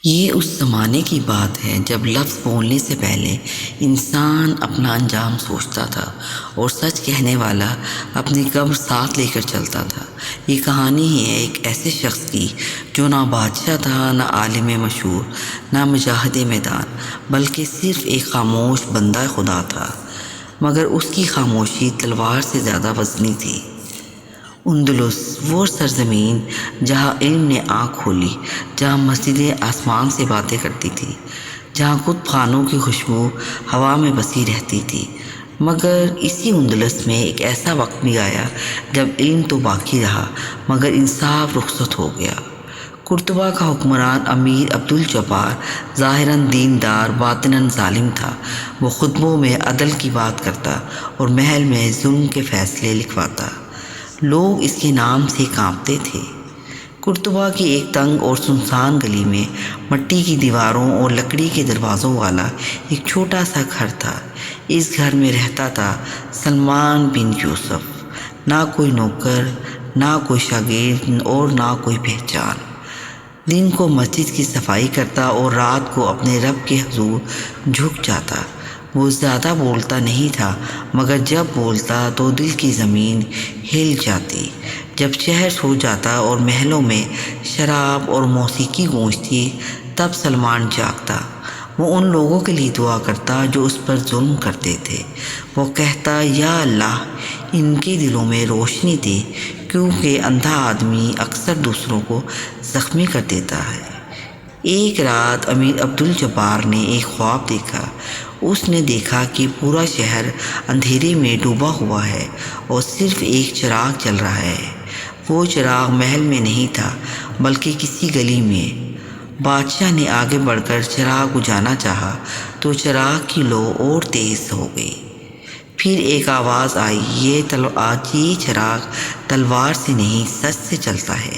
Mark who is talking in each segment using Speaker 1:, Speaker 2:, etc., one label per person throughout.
Speaker 1: یہ اس زمانے کی بات ہے جب لفظ بولنے سے پہلے انسان اپنا انجام سوچتا تھا اور سچ کہنے والا اپنی قبر ساتھ لے کر چلتا تھا۔ یہ کہانی ہے ایک ایسے شخص کی جو نہ بادشاہ تھا، نہ عالم مشہور، نہ مجاہد میدان، بلکہ صرف ایک خاموش بندہ خدا تھا، مگر اس کی خاموشی تلوار سے زیادہ وزنی تھی۔ اندلس، وہ سرزمین جہاں علم نے آنکھ کھولی، جہاں مسجدیں آسمان سے باتیں کرتی تھی، جہاں کتب خانوں کی خوشبو ہوا میں بسی رہتی تھی۔ مگر اسی اندلس میں ایک ایسا وقت بھی آیا جب علم تو باقی رہا مگر انصاف رخصت ہو گیا۔ قرطبہ کا حکمران امیر عبدالجبار ظاہراً دیندار باطناً ظالم تھا۔ وہ خطبوں میں عدل کی بات کرتا اور محل میں ظلم کے فیصلے لکھواتا۔ لوگ اس کے نام سے کانپتے تھے۔ قرطبہ کی ایک تنگ اور سنسان گلی میں مٹی کی دیواروں اور لکڑی کے دروازوں والا ایک چھوٹا سا گھر تھا۔ اس گھر میں رہتا تھا سلمان بن یوسف، نہ کوئی نوکر، نہ کوئی شاگرد اور نہ کوئی پہچان۔ دن کو مسجد کی صفائی کرتا اور رات کو اپنے رب کے حضور جھک جاتا۔ وہ زیادہ بولتا نہیں تھا مگر جب بولتا تو دل کی زمین ہل جاتی۔ جب شہر سو جاتا اور محلوں میں شراب اور موسیقی گونجتی تب سلمان جاگتا۔ وہ ان لوگوں کے لیے دعا کرتا جو اس پر ظلم کرتے تھے۔ وہ کہتا، یا اللہ، ان کے دلوں میں روشنی دے، کیونکہ اندھا آدمی اکثر دوسروں کو زخمی کر دیتا ہے۔ ایک رات امیر عبدالجبار نے ایک خواب دیکھا۔ اس نے دیکھا کہ پورا شہر اندھیرے میں ڈوبا ہوا ہے اور صرف ایک چراغ جل رہا ہے۔ وہ چراغ محل میں نہیں تھا بلکہ کسی گلی میں۔ بادشاہ نے آگے بڑھ کر چراغ بجھانا چاہا تو چراغ کی لو اور تیز ہو گئی۔ پھر ایک آواز آئی، یہ چراغ تلوار سے نہیں سچ سے چلتا ہے۔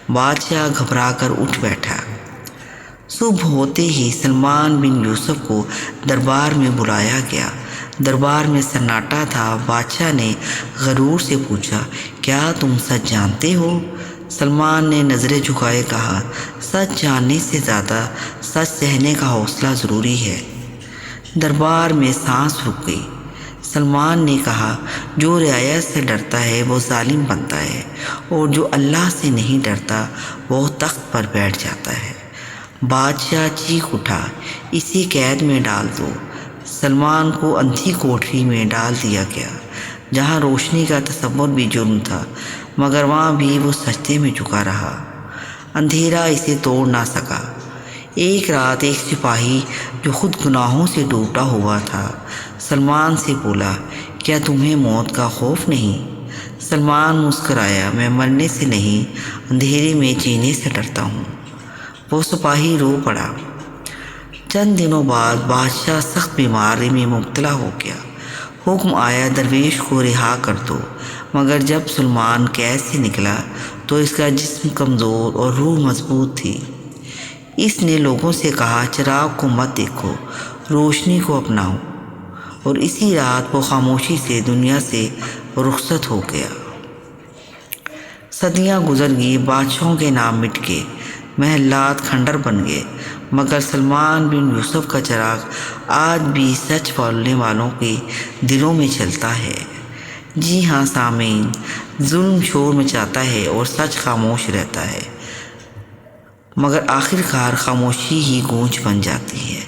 Speaker 1: بادشاہ گھبرا کر اٹھ بیٹھا۔ صبح ہوتے ہی سلمان بن یوسف کو دربار میں بلایا گیا۔ دربار میں سناٹا تھا۔ بادشاہ نے غرور سے پوچھا، کیا تم سچ جانتے ہو؟ سلمان نے نظریں جھکائے کہا، سچ جاننے سے زیادہ سچ سہنے کا حوصلہ ضروری ہے۔ دربار میں سانس رک گئی۔ سلمان نے کہا، جو رعیت سے ڈرتا ہے وہ ظالم بنتا ہے اور جو اللہ سے نہیں ڈرتا وہ تخت پر بیٹھ جاتا ہے۔ بادشاہ چیخ اٹھا، اسے قید میں ڈال دو۔ سلمان کو اندھی کوٹری میں ڈال دیا گیا جہاں روشنی کا تصور بھی جرم تھا، مگر وہاں بھی وہ سجدے میں جھکا رہا۔ اندھیرا اسے توڑ نہ سکا۔ ایک رات ایک سپاہی جو خود گناہوں سے ڈوبا ہوا تھا سلمان سے بولا، کیا تمہیں موت کا خوف نہیں؟ سلمان مسکرایا، میں مرنے سے نہیں، اندھیرے میں جینے سے ڈرتا ہوں۔ وہ سپاہی رو پڑا۔ چند دنوں بعد بادشاہ سخت بیماری میں مبتلا ہو گیا۔ حکم آیا، درویش کو رہا کر دو، مگر جب سلمان قید سے نکلا تو اس کا جسم کمزور اور روح مضبوط تھی۔ اس نے لوگوں سے کہا، چراغ کو مت دیکھو، روشنی کو اپناؤ، اور اسی رات وہ خاموشی سے دنیا سے رخصت ہو گیا۔ صدیاں گزر گئی، بادشاہوں کے نام مٹ گئے، محلات کھنڈر بن گئے، مگر سلمان بن یوسف کا چراغ آج بھی سچ بولنے والوں کے دلوں میں چلتا ہے۔ جی ہاں سامعین، ظلم شور مچاتا ہے اور سچ خاموش رہتا ہے، مگر آخر کار خاموشی ہی گونج بن جاتی ہے۔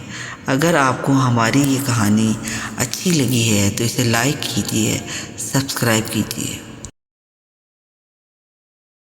Speaker 1: اگر آپ کو ہماری یہ کہانی اچھی لگی ہے تو اسے لائک کیجیے، سبسکرائب کیجیے۔